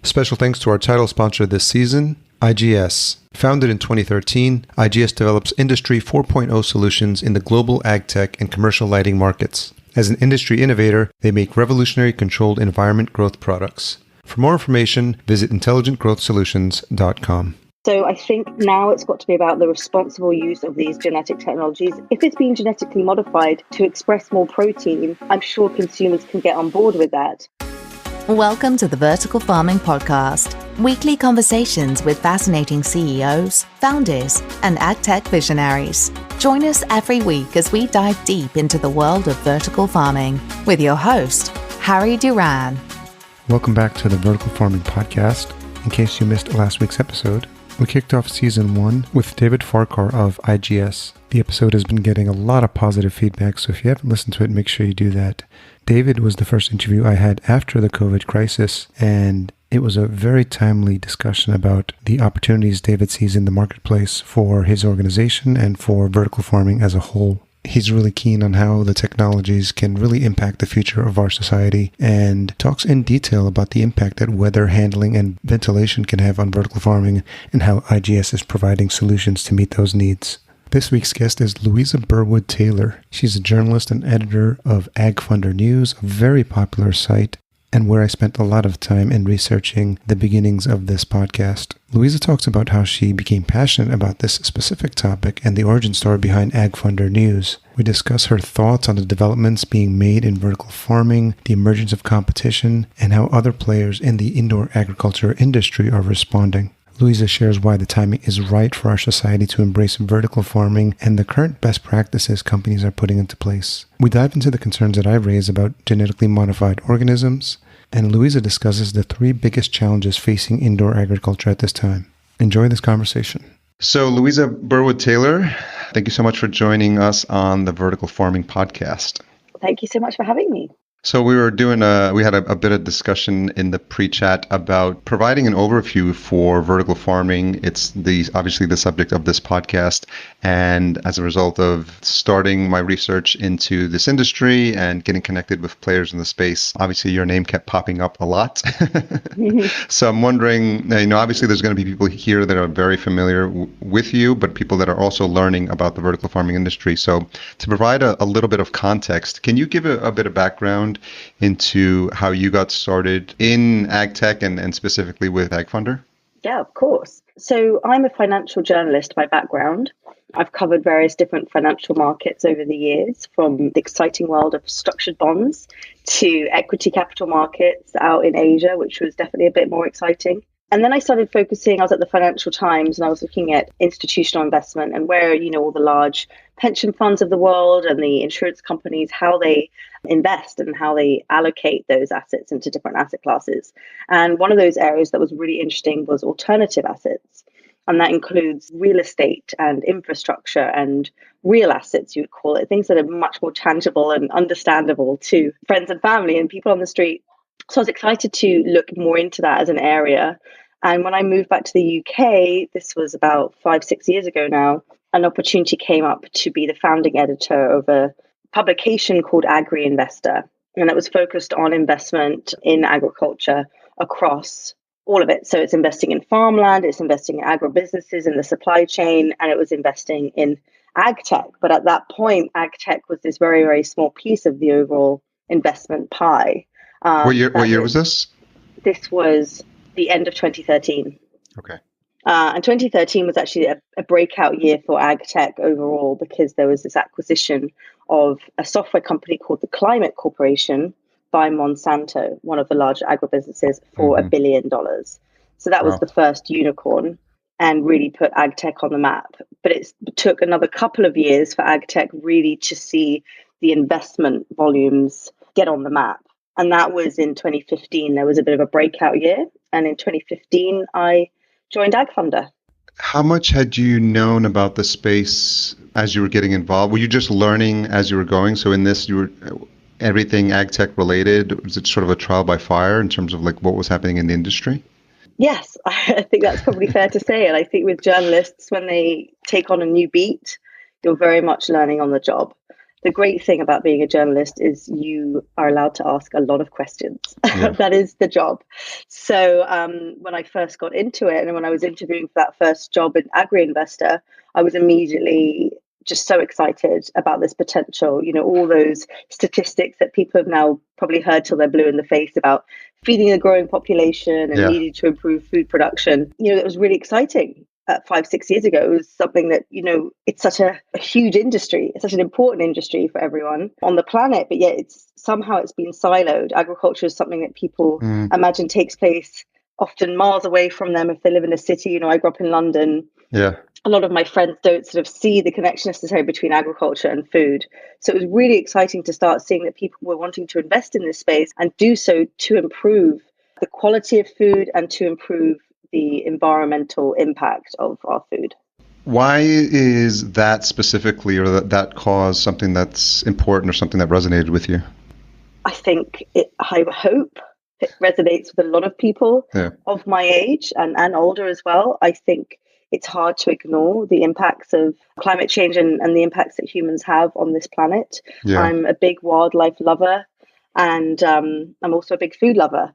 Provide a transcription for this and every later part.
Special thanks to our title sponsor this season, IGS. Founded in 2013, IGS develops Industry 4.0 solutions in the global AgTech and commercial lighting markets. As an industry innovator, they make revolutionary controlled environment growth products. For more information, visit intelligentgrowthsolutions.com. So I think now it's got to be about the responsible use of these genetic technologies. If it's been genetically modified to express more protein, I'm sure consumers can get on board with that. Welcome to the Vertical Farming Podcast, weekly conversations with fascinating CEOs, founders, and AgTech visionaries. Join us every week as we dive deep into the world of vertical farming with your host, Harry Duran. Welcome back to the Vertical Farming Podcast. In case you missed last week's episode, we kicked off Season 1 with David Farquhar of IGS. The episode has been getting a lot of positive feedback, so if you haven't listened to it, make sure you do that. David was the first interview I had after the COVID crisis, and it was a very timely discussion about the opportunities David sees in the marketplace for his organization and for vertical farming as a whole. He's really keen on how the technologies can really impact the future of our society and talks in detail about the impact that weather handling and ventilation can have on vertical farming and how IGS is providing solutions to meet those needs. This week's guest is Louisa Burwood-Taylor. She's a journalist and editor of AgFunder News, a very popular site, and where I spent a lot of time in researching the beginnings of this podcast. Louisa talks about how she became passionate about this specific topic and the origin story behind AgFunder News. We discuss her thoughts on the developments being made in vertical farming, the emergence of competition, and how other players in the indoor agriculture industry are responding. Louisa shares why the timing is right for our society to embrace vertical farming and the current best practices companies are putting into place. We dive into the concerns that I raise about genetically modified organisms, and Louisa discusses the 3 biggest challenges facing indoor agriculture at this time. Enjoy this conversation. So, Louisa Burwood-Taylor, thank you so much for joining us on the Vertical Farming Podcast. Thank you so much for having me. So we had a bit of discussion in the pre-chat about providing an overview for vertical farming. It's obviously the subject of this podcast. And as a result of starting my research into this industry and getting connected with players in the space, obviously your name kept popping up a lot. So I'm wondering, obviously there's going to be people here that are very familiar with you, but people that are also learning about the vertical farming industry. So to provide a little bit of context, can you give a bit of background into how you got started in AgTech and specifically with AgFunder? Yeah, of course. So I'm a financial journalist by background. I've covered various different financial markets over the years, from the exciting world of structured bonds to equity capital markets out in Asia, which was definitely a bit more exciting. And then I started focusing, I was at the Financial Times and I was looking at institutional investment and where, all the large pension funds of the world and the insurance companies, how they invest and how they allocate those assets into different asset classes. And one of those areas that was really interesting was alternative assets. And that includes real estate and infrastructure and real assets, you would call it, things that are much more tangible and understandable to friends and family and people on the street. So I was excited to look more into that as an area. And when I moved back to the UK, this was about 5-6 years ago now, an opportunity came up to be the founding editor of a publication called Agri-Investor. And it was focused on investment in agriculture across all of it. So it's investing in farmland, it's investing in agribusinesses, in the supply chain, and it was investing in AgTech. But at that point, AgTech was this very, very small piece of the overall investment pie. What year was this? This was the end of 2013. Okay. And 2013 was actually a breakout year for AgTech overall because there was this acquisition of a software company called the Climate Corporation by Monsanto, one of the large agribusinesses, for $1 billion. So that was the first unicorn and really put AgTech on the map. But it took another couple of years for AgTech really to see the investment volumes get on the map. And that was in 2015. There was a bit of a breakout year. And in 2015, I joined AgFunder. How much had you known about the space as you were getting involved? Were you just learning as you were going? So in this, you were everything AgTech related? Was it sort of a trial by fire in terms of like what was happening in the industry? Yes, I think that's probably fair to say. And I think with journalists, when they take on a new beat, you're very much learning on the job. the great thing about being a journalist is you are allowed to ask a lot of questions. Yeah. That is the job. So when I first got into it, and when I was interviewing for that first job in AgriInvestor, I was immediately just so excited about this potential. All those statistics that people have now probably heard till they're blue in the face about feeding a growing population and needing to improve food production. It was really exciting. 5-6 years ago, it was something that, it's such a huge industry. It's such an important industry for everyone on the planet, but yet it's been siloed. Agriculture is something that people imagine takes place often miles away from them if they live in a city. I grew up in London. Yeah. A lot of my friends don't sort of see the connection necessary between agriculture and food. So it was really exciting to start seeing that people were wanting to invest in this space and do so to improve the quality of food and to improve the environmental impact of our food. Why is that specifically, or that cause, something that's important or something that resonated with you? I think I hope it resonates with a lot of people of my age and older as well. I think it's hard to ignore the impacts of climate change and the impacts that humans have on this planet. Yeah. I'm a big wildlife lover, and I'm also a big food lover.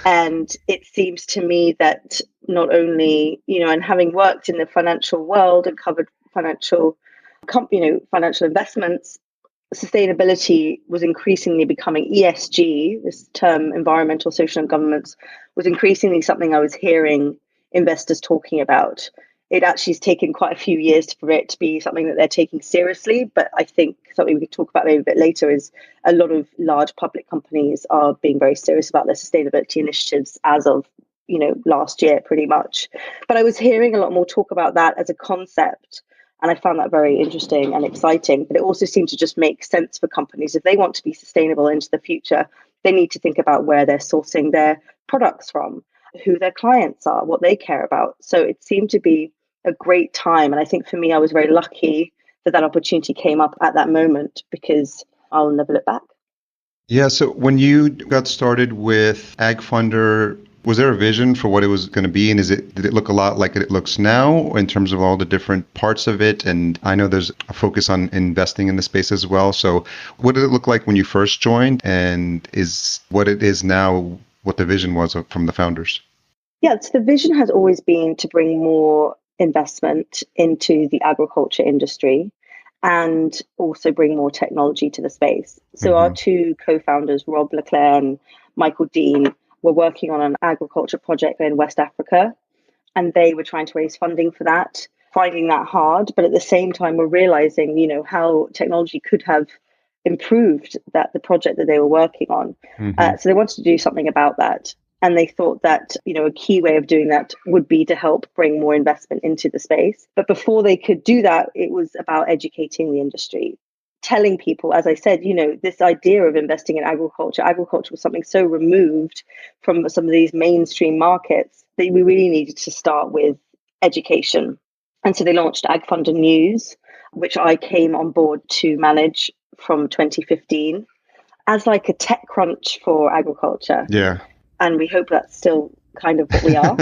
And it seems to me that not only, and having worked in the financial world and covered financial investments, sustainability was increasingly becoming ESG, this term, environmental, social, and governance, was increasingly something I was hearing investors talking about. It actually has taken quite a few years for it to be something that they're taking seriously. But I think something we could talk about maybe a bit later is a lot of large public companies are being very serious about their sustainability initiatives as of, last year, pretty much. But I was hearing a lot more talk about that as a concept. And I found that very interesting and exciting. But it also seemed to just make sense for companies. If they want to be sustainable into the future, they need to think about where they're sourcing their products from, who their clients are, what they care about. So it seemed to be a great time. And I think for me, I was very lucky that opportunity came up at that moment, because I'll never look back. Yeah. So when you got started with AgFunder, was there a vision for what it was going to be? And did it look a lot like it looks now in terms of all the different parts of it? And I know there's a focus on investing in the space as well. So what did it look like when you first joined? And is what it is now what the vision was from the founders? Yeah, so the vision has always been to bring more investment into the agriculture industry and also bring more technology to the space. So our two co-founders, Rob Leclerc and Michael Dean, were working on an agriculture project in West Africa, and they were trying to raise funding for that, finding that hard. But at the same time, we're realizing, how technology could have improved the project that they were working on. So they wanted to do something about that. And they thought that, a key way of doing that would be to help bring more investment into the space. But before they could do that, it was about educating the industry, telling people, as I said, this idea of investing in agriculture was something so removed from some of these mainstream markets that we really needed to start with education. And so they launched AgFunder News, which I came on board to manage from 2015 as like a tech crunch for agriculture. Yeah. And we hope that's still kind of what we are.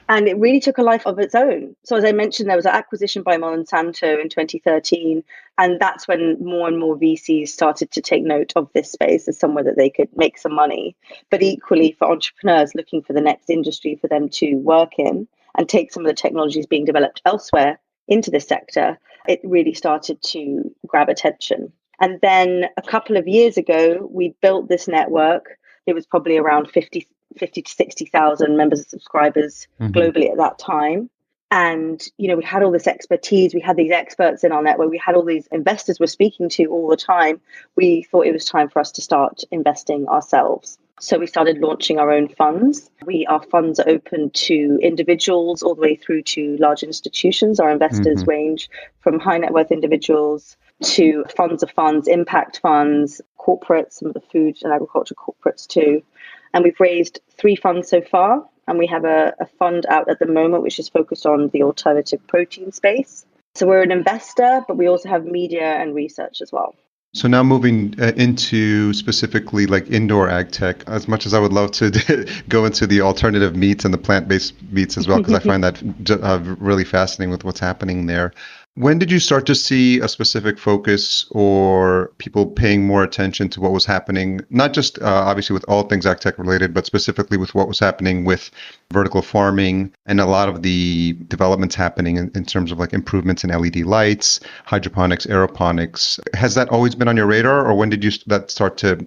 And it really took a life of its own. So as I mentioned, there was an acquisition by Monsanto in 2013. And that's when more and more VCs started to take note of this space as somewhere that they could make some money. But equally for entrepreneurs looking for the next industry for them to work in and take some of the technologies being developed elsewhere into this sector, it really started to grab attention. And then a couple of years ago, we built this network. It was probably around 50 to 60,000 members and subscribers globally at that time. And, we had all this expertise. We had these experts in our network. We had all these investors we're speaking to all the time. We thought it was time for us to start investing ourselves. So we started launching our own funds. Our funds are open to individuals all the way through to large institutions. Our investors range from high net worth individuals to funds of funds, impact funds, corporates, some of the food and agriculture corporates too. And we've raised 3 funds so far. And we have a fund out at the moment, which is focused on the alternative protein space. So we're an investor, but we also have media and research as well. So now moving into specifically like indoor ag tech, as much as I would love to go into the alternative meats and the plant-based meats as well, because I find that really fascinating with what's happening there. When did you start to see a specific focus or people paying more attention to what was happening, not just obviously with all things AgTech related, but specifically with what was happening with vertical farming and a lot of the developments happening in terms of like improvements in LED lights, hydroponics, aeroponics? Has that always been on your radar, or when did that start to,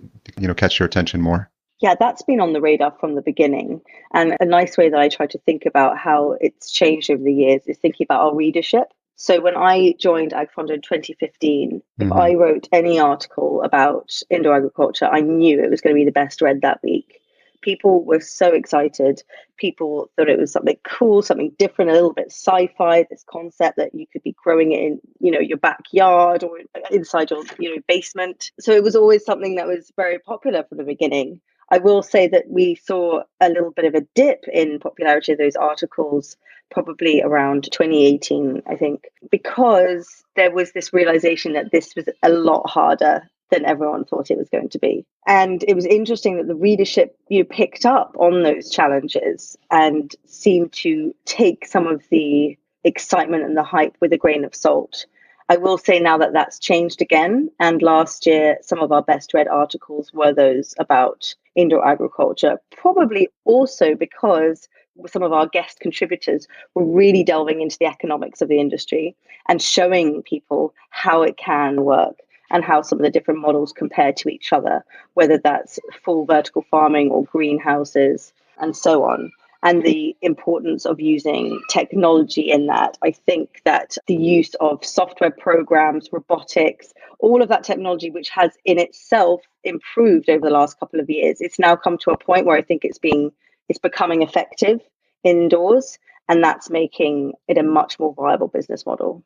catch your attention more? Yeah, that's been on the radar from the beginning. And a nice way that I try to think about how it's changed over the years is thinking about our readership. So when I joined AgFunder in 2015, if I wrote any article about indoor agriculture, I knew it was going to be the best read that week. People were so excited. People thought it was something cool, something different, a little bit sci-fi, this concept that you could be growing it in, your backyard or inside your, basement. So it was always something that was very popular from the beginning. I will say that we saw a little bit of a dip in popularity of those articles probably around 2018, I think, because there was this realization that this was a lot harder than everyone thought it was going to be. And it was interesting that the readership picked up on those challenges and seemed to take some of the excitement and the hype with a grain of salt. I will say now that that's changed again. And last year, some of our best read articles were those about indoor agriculture, probably also because some of our guest contributors were really delving into the economics of the industry and showing people how it can work and how some of the different models compare to each other, whether that's full vertical farming or greenhouses and so on. And the importance of using technology in that. I think that the use of software programs, robotics, all of that technology, which has in itself improved over the last couple of years, it's now come to a point where I think it's becoming effective indoors, and that's making it a much more viable business model.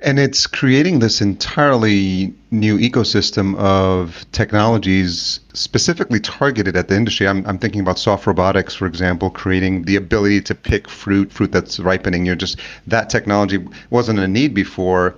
And it's creating this entirely new ecosystem of technologies specifically targeted at the industry. I'm thinking about soft robotics, for example, creating the ability to pick fruit that's ripening. That technology wasn't a need before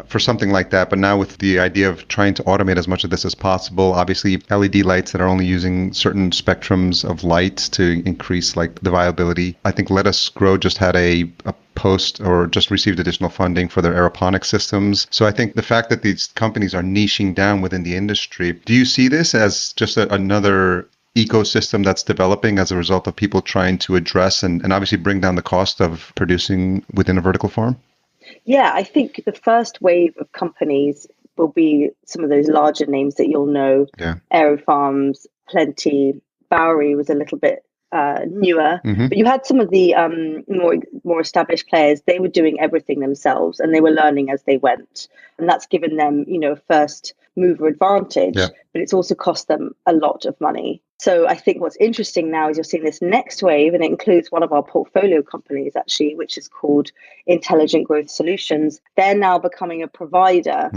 for something like that, but now with the idea of trying to automate as much of this as possible, obviously LED lights that are only using certain spectrums of light to increase like the viability. I think Let Us Grow just had a post or just received additional funding for their aeroponic systems. So I think the fact that these companies are niching down within the industry, do you see this as just another ecosystem that's developing as a result of people trying to address and obviously bring down the cost of producing within a vertical farm? Yeah, I think the first wave of companies will be some of those larger names that you'll know. Yeah. AeroFarms, Plenty, Bowery was a little bit newer, but you had some of the more established players. They were doing everything themselves and they were learning as they went, and that's given them a first mover advantage. Yeah. But it's also cost them a lot of money. So I think what's interesting now is you're seeing this next wave, and it includes one of our portfolio companies actually, which is called Intelligent Growth Solutions. They're now becoming a provider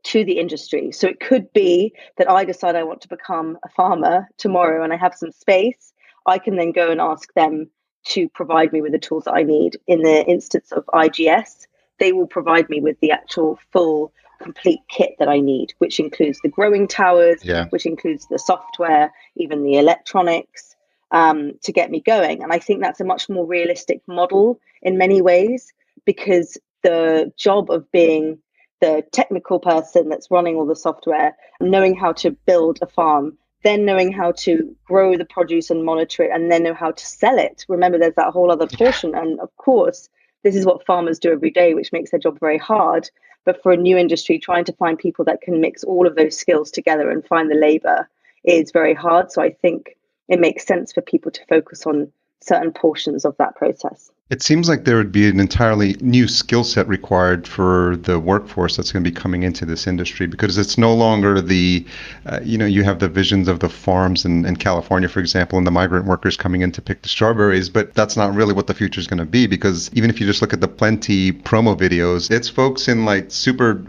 to the industry. So it could be that I decide I want to become a farmer tomorrow and I have some space. I can then go and ask them to provide me with the tools that I need. In the instance of IGS, they will provide me with the actual full complete kit that I need, which includes the growing towers, which includes the software, even the electronics, to get me going. And I think that's a much more realistic model in many ways, because the job of being the technical person that's running all the software, knowing how to build a farm, then knowing how to grow the produce and monitor it, and then know how to sell it. Remember, there's that whole other portion. And of course, this is what farmers do every day, which makes their job very hard. But for a new industry, trying to find people that can mix all of those skills together and find the labor is very hard. So I think it makes sense for people to focus on certain portions of that process. It seems like there would be an entirely new skill set required for the workforce that's going to be coming into this industry, because it's no longer the, you have the visions of the farms in California, for example, and the migrant workers coming in to pick the strawberries, but that's not really what the future is going to be, because even if you just look at the Plenty promo videos, it's folks in like super,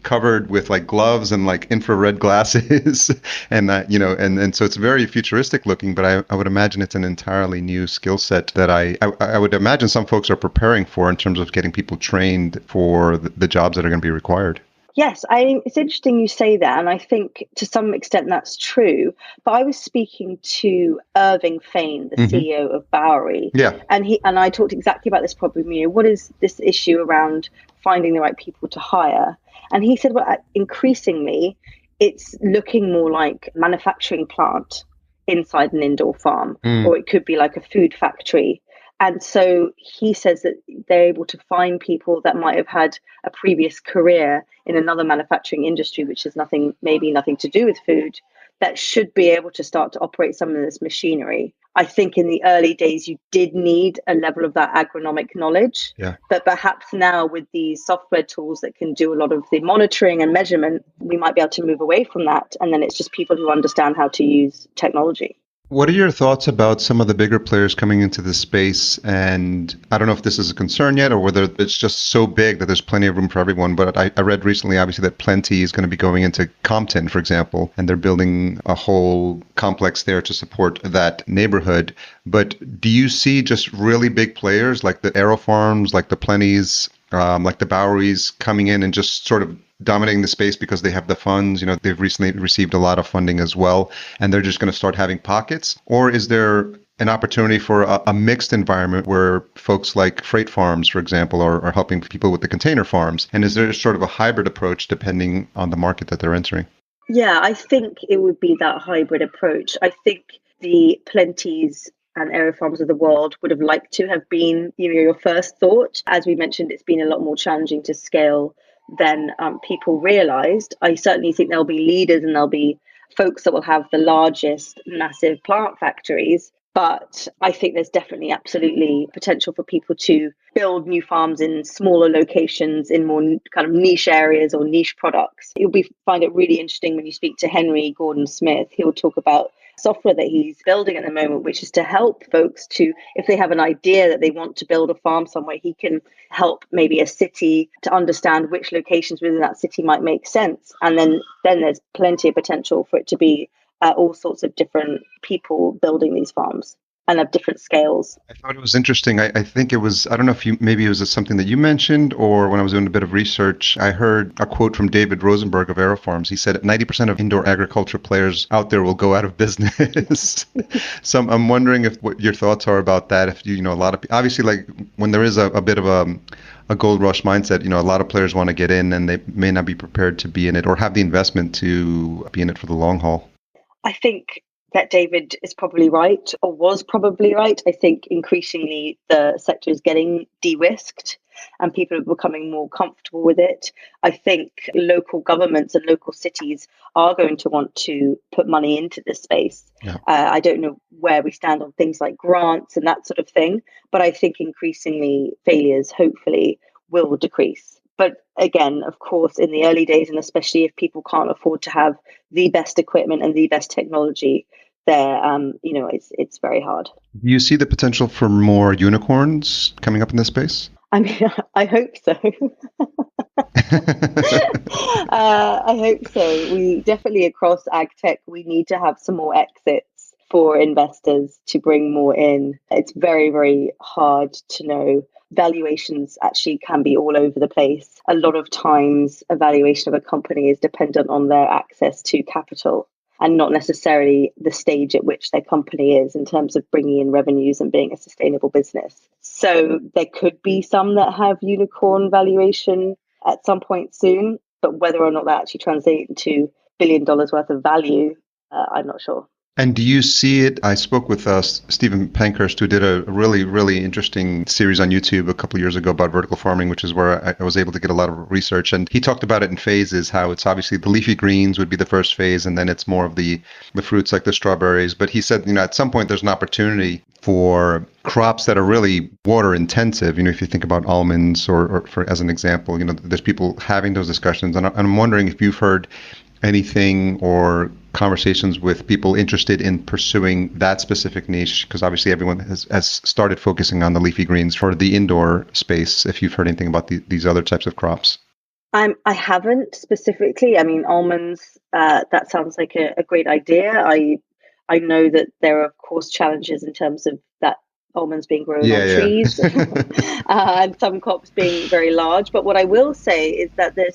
covered with like gloves and like infrared glasses and that, and so it's very futuristic looking, but I would imagine it's an entirely new skill set that I would imagine some folks are preparing for in terms of getting people trained for the jobs that are going to be required. Yes, it's interesting you say that, and I think to some extent that's true. But I was speaking to Irving Fain, the CEO of Bowery, and I talked exactly about this problem. What is this issue around finding the right people to hire. And he said, well, increasingly, it's looking more like manufacturing plant inside an indoor farm, or it could be like a food factory. And so he says that they're able to find people that might have had a previous career in another manufacturing industry, which is maybe nothing to do with food, that should be able to start to operate some of this machinery. I think in the early days, you did need a level of that agronomic knowledge. Yeah. But perhaps now with these software tools that can do a lot of the monitoring and measurement, we might be able to move away from that. And then it's just people who understand how to use technology. What are your thoughts about some of the bigger players coming into this space? And I don't know if this is a concern yet or whether it's just so big that there's plenty of room for everyone. But I read recently, obviously, that Plenty is going to be going into Compton, for example, and they're building a whole complex there to support that neighborhood. But do you see just really big players like the Aero Farms, like the Plenties, like the Boweries coming in and just sort of dominating the space because they have the funds? You know, they've recently received a lot of funding as well, and they're just going to start having pockets? Or is there an opportunity for a mixed environment where folks like freight farms, for example, are helping people with the container farms? And is there sort of a hybrid approach depending on the market that they're entering? Yeah, I think it would be that hybrid approach. I think the Plenties and Aero Farms of the world would have liked to have been, your first thought. As we mentioned, it's been a lot more challenging to scale than people realized. I certainly think there'll be leaders and there'll be folks that will have the largest massive plant factories. But I think there's definitely absolutely potential for people to build new farms in smaller locations in more kind of niche areas or niche products. You'll find it really interesting when you speak to Henry Gordon-Smith. He'll talk about software that he's building at the moment, which is to help folks to, if they have an idea that they want to build a farm somewhere, he can help maybe a city to understand which locations within that city might make sense. And then there's plenty of potential for it to be all sorts of different people building these farms and of different scales. I thought it was interesting. I think it was, I don't know if maybe it was something that you mentioned, or when I was doing a bit of research, I heard a quote from David Rosenberg of Aero Farms. He said 90% of indoor agriculture players out there will go out of business. So I'm wondering what your thoughts are about that. If a lot of, obviously, like when there is a bit of a gold rush mindset, a lot of players want to get in and they may not be prepared to be in it or have the investment to be in it for the long haul. I think that David is probably right, or was probably right. I think increasingly the sector is getting de-risked and people are becoming more comfortable with it. I think local governments and local cities are going to want to put money into this space. Yeah. I don't know where we stand on things like grants and that sort of thing, but I think increasingly failures hopefully will decrease. But again, of course, in the early days, and especially if people can't afford to have the best equipment and the best technology, there, it's very hard. Do you see the potential for more unicorns coming up in this space? I mean, I hope so. I hope so. We definitely, across AgTech, we need to have some more exits for investors to bring more in. It's very, very hard to know. Valuations actually can be all over the place. A lot of times, a valuation of a company is dependent on their access to capital and not necessarily the stage at which their company is in terms of bringing in revenues and being a sustainable business. So there could be some that have unicorn valuation at some point soon, but whether or not that actually translates into $1 billion worth of value, I'm not sure. And do you see it? I spoke with Stephen Pankhurst, who did a really, really interesting series on YouTube a couple of years ago about vertical farming, which is where I was able to get a lot of research. And he talked about it in phases, how it's obviously the leafy greens would be the first phase, and then it's more of the fruits like the strawberries. But he said, at some point there's an opportunity for crops that are really water intensive. If you think about almonds or for as an example, there's people having those discussions. And I'm wondering if you've heard anything or conversations with people interested in pursuing that specific niche, because obviously everyone has started focusing on the leafy greens for the indoor space. If you've heard anything about these other types of crops. I haven't specifically. I mean, almonds, that sounds like a great idea. I know that there are, of course, challenges in terms of that almonds being grown on trees and some crops being very large. But what I will say is that there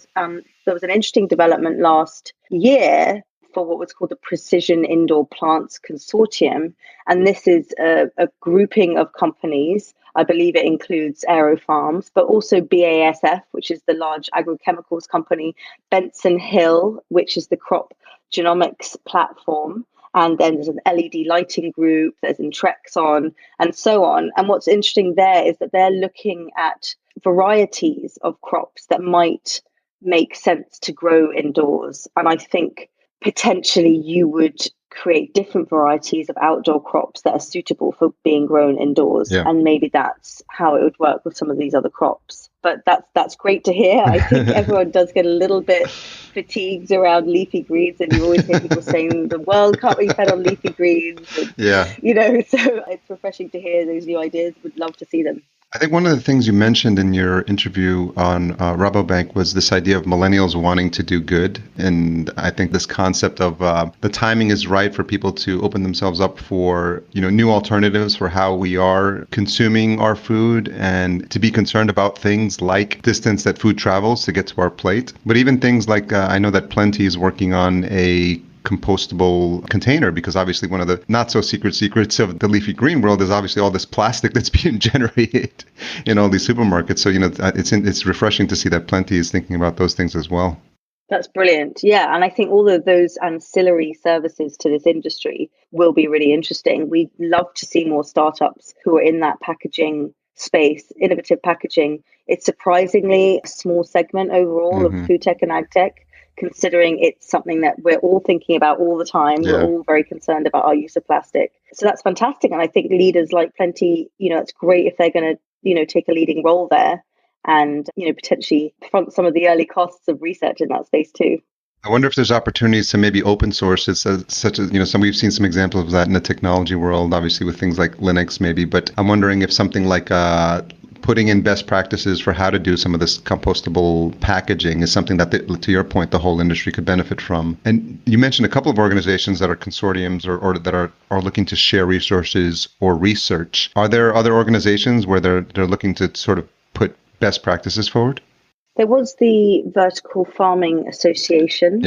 was an interesting development last year for what was called the Precision Indoor Plants Consortium. And this is a grouping of companies. I believe it includes aerofarms, but also BASF, which is the large agrochemicals company, Benson Hill, which is the crop genomics platform. And then there's an LED lighting group, there's Intrexon, and so on. And what's interesting there is that they're looking at varieties of crops that might make sense to grow indoors. And I think potentially you would create different varieties of outdoor crops that are suitable for being grown indoors. Yeah. And maybe that's how it would work with some of these other crops. But that's great to hear. I think everyone does get a little bit fatigued around leafy greens, and you always hear people saying the world can't be fed on leafy greens. And, Yeah. You know, so it's refreshing to hear those new ideas. Would love to see them. I think one of the things you mentioned in your interview on Rabobank was this idea of millennials wanting to do good. And I think this concept of the timing is right for people to open themselves up for, new alternatives for how we are consuming our food, and to be concerned about things like distance that food travels to get to our plate. But even things like, I know that Plenty is working on a compostable container, because obviously one of the not so secrets of the leafy green world is obviously all this plastic that's being generated in all these supermarkets. So, it's refreshing to see that Plenty is thinking about those things as well. That's brilliant. Yeah. And I think all of those ancillary services to this industry will be really interesting. We'd love to see more startups who are in that packaging space, innovative packaging. It's surprisingly a small segment overall of food tech and AgTech, considering it's something that we're all thinking about all the time. Yeah. We're all very concerned about our use of plastic. So that's fantastic. And I think leaders like Plenty, it's great if they're going to, take a leading role there and, potentially front some of the early costs of research in that space too. I wonder if there's opportunities to maybe open source it, such as, we've seen some examples of that in the technology world, obviously with things like Linux maybe, but I'm wondering if something like putting in best practices for how to do some of this compostable packaging is something that, to your point, the whole industry could benefit from. And you mentioned a couple of organizations that are consortiums or that are looking to share resources or research. Are there other organizations where they're looking to sort of put best practices forward? There was the Vertical Farming Association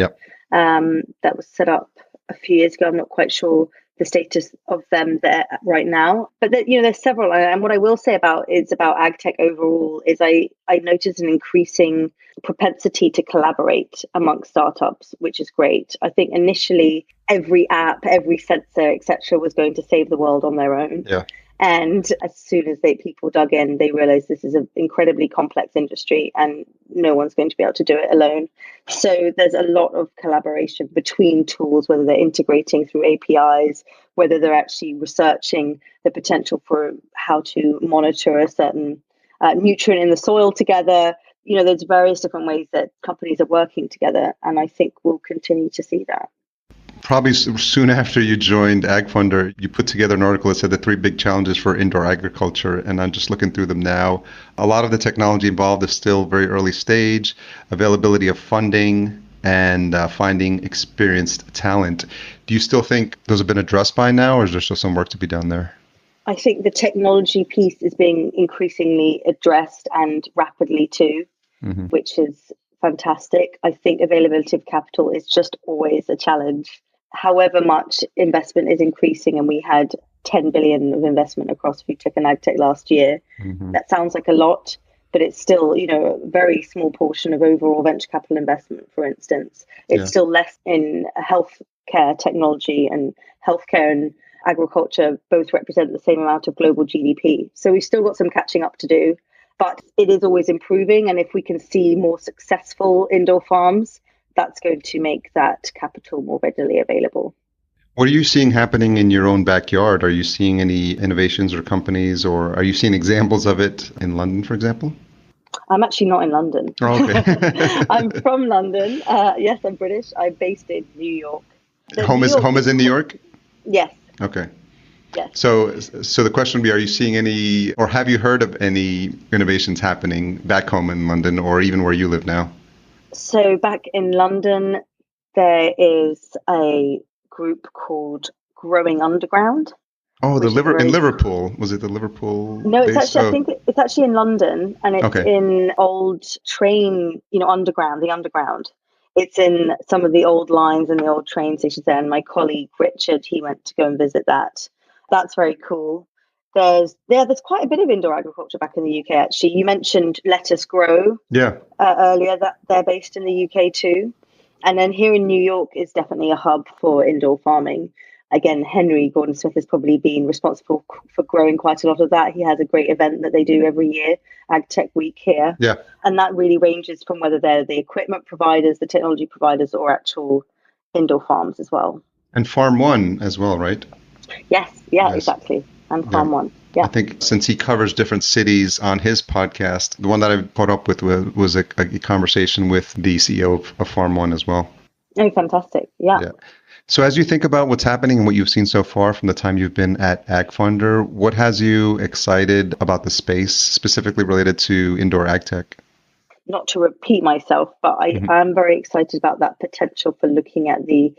that was set up a few years ago. I'm not quite sure the status of them there right now, but there's several. And what I will say about AgTech overall is I noticed an increasing propensity to collaborate amongst startups, which is great. I think initially every app, every sensor, etc., was going to save the world on their own. Yeah. And as soon as people dug in, they realized this is an incredibly complex industry and no one's going to be able to do it alone. So there's a lot of collaboration between tools, whether they're integrating through APIs, whether they're actually researching the potential for how to monitor a certain nutrient in the soil together. There's various different ways that companies are working together. And I think we'll continue to see that. Probably soon after you joined AgFunder, you put together an article that said the 3 big challenges for indoor agriculture. And I'm just looking through them now. A lot of the technology involved is still very early stage, availability of funding, and finding experienced talent. Do you still think those have been addressed by now, or is there still some work to be done there? I think the technology piece is being increasingly addressed and rapidly too, which is fantastic. I think availability of capital is just always a challenge. However much investment is increasing, and we had 10 billion of investment across food tech and AgTech last year. That sounds like a lot, but it's still, a very small portion of overall venture capital investment, for instance. It's still less in healthcare technology, and healthcare and agriculture both represent the same amount of global GDP. So we've still got some catching up to do, but it is always improving. And if we can see more successful indoor farms, that's going to make that capital more readily available. What are you seeing happening in your own backyard? Are you seeing any innovations or companies, or are you seeing examples of it in London, for example? I'm actually not in London. Oh, okay. I'm from London. Yes, I'm British. I'm based in New York. So home is in New York? Yes. Okay. Yes. So the question would be, are you seeing any, or have you heard of any innovations happening back home in London, or even where you live now? So back in London, there is a group called Growing Underground. Oh, in Liverpool. Was it the Liverpool? No, it's actually, I think it's actually in London, and it's in old train, underground, the underground. It's in some of the old lines and the old train stations there. And my colleague Richard, he went to go and visit that. That's very cool. There's quite a bit of indoor agriculture back in the UK, actually. You mentioned Lettuce Grow earlier, that they're based in the UK too. And then here in New York is definitely a hub for indoor farming. Again, Henry Gordon Smith has probably been responsible for growing quite a lot of that. He has a great event that they do every year, AgTech Week here. Yeah. And that really ranges from whether they're the equipment providers, the technology providers, or actual indoor farms as well. And Farm One as well, right? Yes, exactly. And Farm One. Yeah. I think since he covers different cities on his podcast, the one that I caught up with was a conversation with the CEO of Farm One as well. Oh, fantastic. Yeah. So as you think about what's happening and what you've seen so far from the time you've been at AgFunder, what has you excited about the space, specifically related to indoor AgTech? Not to repeat myself, but I am very excited about that potential for looking at the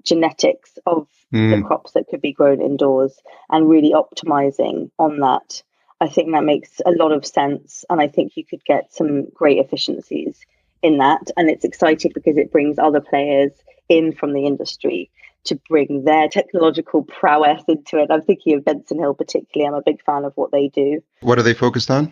genetics of the crops that could be grown indoors and really optimizing on that. I think that makes a lot of sense. And I think you could get some great efficiencies in that. And it's exciting because it brings other players in from the industry to bring their technological prowess into it. I'm thinking of Benson Hill particularly. I'm a big fan of what they do. What are they focused on?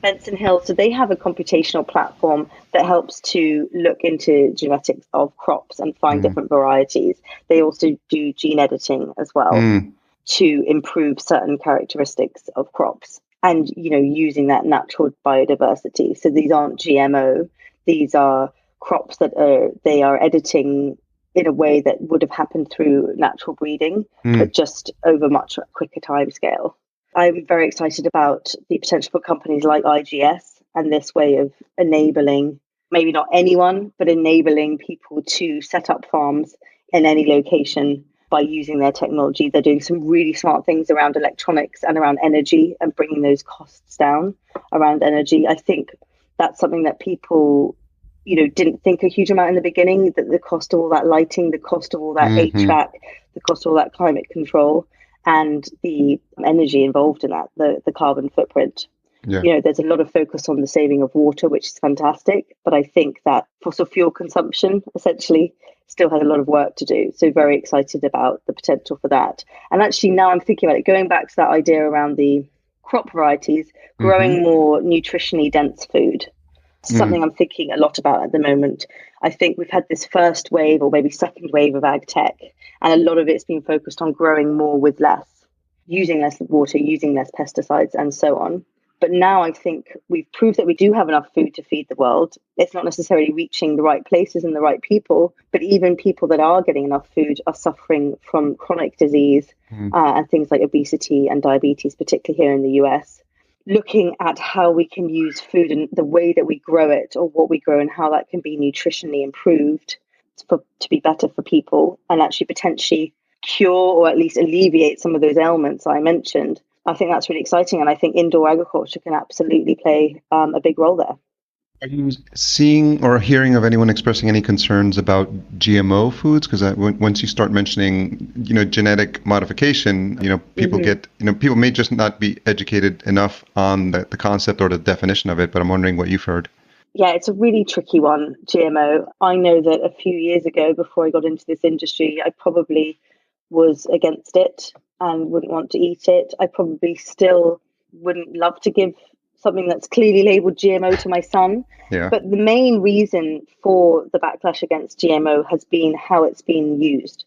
Benson Hill, so they have a computational platform that helps to look into genetics of crops and find different varieties. They also do gene editing as well to improve certain characteristics of crops and, using that natural biodiversity. So these aren't GMO. These are crops that they are editing in a way that would have happened through natural breeding, but just over much quicker timescale. I'm very excited about the potential for companies like IGS and this way of enabling, maybe not anyone, but enabling people to set up farms in any location by using their technology. They're doing some really smart things around electronics and around energy and bringing those costs down around energy. I think that's something that people didn't think a huge amount in the beginning, that the cost of all that lighting, the cost of all that HVAC, the cost of all that climate control, and the energy involved in that, the carbon footprint. Yeah. There's a lot of focus on the saving of water, which is fantastic. But I think that fossil fuel consumption essentially still has a lot of work to do. So very excited about the potential for that. And actually now I'm thinking about it, going back to that idea around the crop varieties, growing more nutritionally dense food. Something I'm thinking a lot about at the moment. I think we've had this first wave or maybe second wave of AgTech, and a lot of it's been focused on growing more with less, using less water, using less pesticides, and so on. But now I think we've proved that we do have enough food to feed the world. It's not necessarily reaching the right places and the right people, but even people that are getting enough food are suffering from chronic disease and things like obesity and diabetes, particularly here in the US. Looking at how we can use food and the way that we grow it or what we grow and how that can be nutritionally improved to be better for people and actually potentially cure or at least alleviate some of those ailments I mentioned. I think that's really exciting. And I think indoor agriculture can absolutely play a big role there. Are you seeing or hearing of anyone expressing any concerns about GMO foods? Because once you start mentioning, genetic modification, people get, people may just not be educated enough on the concept or the definition of it. But I'm wondering what you've heard. Yeah, it's a really tricky one, GMO. I know that a few years ago, before I got into this industry, I probably was against it and wouldn't want to eat it. I probably still wouldn't love to give something that's clearly labeled GMO to my son. Yeah. But the main reason for the backlash against GMO has been how it's been used.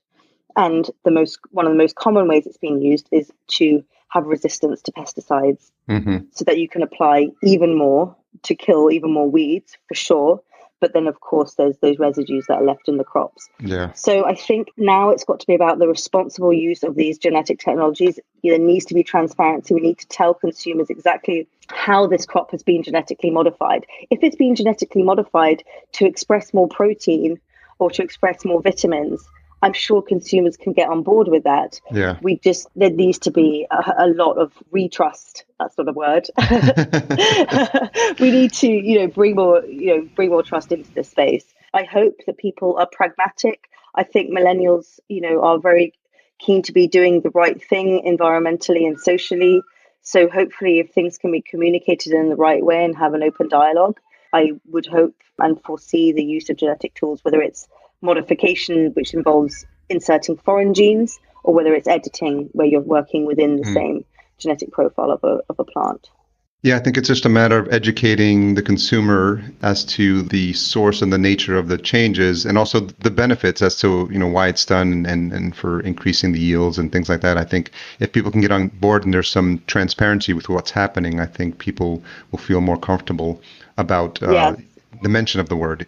And one of the most common ways it's been used is to have resistance to pesticides so that you can apply even more to kill even more weeds, for sure. But then, of course, there's those residues that are left in the crops. Yeah. So I think now it's got to be about the responsible use of these genetic technologies. There needs to be transparency. We need to tell consumers exactly how this crop has been genetically modified. If it's been genetically modified to express more protein or to express more vitamins, I'm sure consumers can get on board with that. Yeah. There needs to be a lot of retrust. That's not a word. We need to, bring more trust into this space. I hope that people are pragmatic. I think millennials, are very keen to be doing the right thing environmentally and socially. So hopefully if things can be communicated in the right way and have an open dialogue, I would hope and foresee the use of genetic tools, whether it's modification, which involves inserting foreign genes, or whether it's editing, where you're working within the same genetic profile of a plant. Yeah, I think it's just a matter of educating the consumer as to the source and the nature of the changes, and also the benefits as to why it's done and for increasing the yields and things like that. I think if people can get on board and there's some transparency with what's happening, I think people will feel more comfortable about the mention of the word.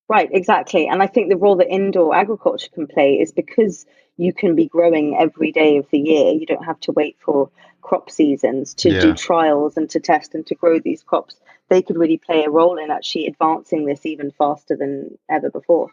Right, exactly. And I think the role that indoor agriculture can play is because you can be growing every day of the year. You don't have to wait for crop seasons to do trials and to test and to grow these crops. They could really play a role in actually advancing this even faster than ever before.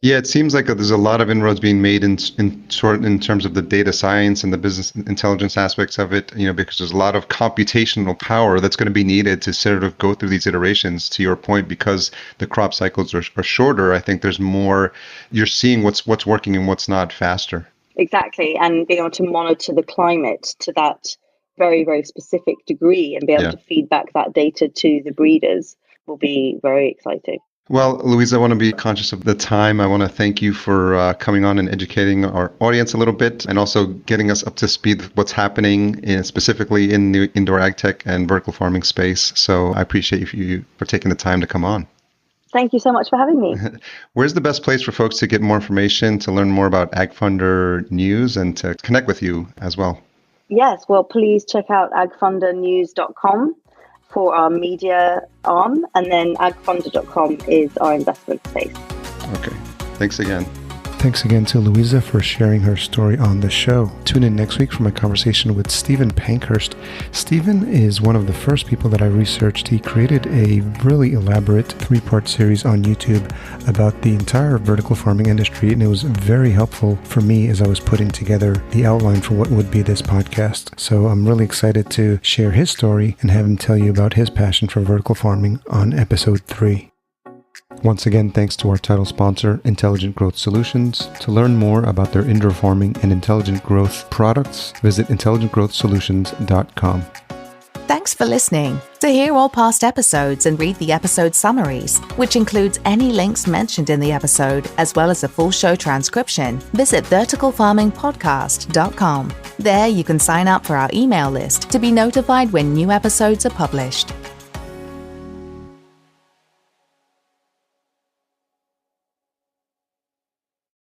Yeah, it seems like there's a lot of inroads being made in terms of the data science and the business intelligence aspects of it, because there's a lot of computational power that's going to be needed to sort of go through these iterations. To your point, because the crop cycles are shorter, I think there's more, you're seeing what's working and what's not faster. Exactly. And being able to monitor the climate to that very, very specific degree and be able to feed back that data to the breeders will be very exciting. Well, Louisa, I want to be conscious of the time. I want to thank you for coming on and educating our audience a little bit, and also getting us up to speed with what's happening specifically in the indoor ag tech and vertical farming space. So I appreciate you for taking the time to come on. Thank you so much for having me. Where's the best place for folks to get more information, to learn more about AgFunder news, and to connect with you as well? Yes, well, please check out agfundernews.com for our media arm, and then agfunder.com is our investment space. Okay. Thanks again. Thanks again to Louisa for sharing her story on the show. Tune in next week for my conversation with Stephen Pankhurst. Stephen is one of the first people that I researched. He created a really elaborate 3-part series on YouTube about the entire vertical farming industry, and it was very helpful for me as I was putting together the outline for what would be this podcast. So I'm really excited to share his story and have him tell you about his passion for vertical farming on episode 3. Once again, thanks to our title sponsor, Intelligent Growth Solutions. To learn more about their indoor farming and intelligent growth products, visit intelligentgrowthsolutions.com. Thanks for listening. To hear all past episodes and read the episode summaries, which includes any links mentioned in the episode, as well as a full show transcription, visit verticalfarmingpodcast.com. There you can sign up for our email list to be notified when new episodes are published.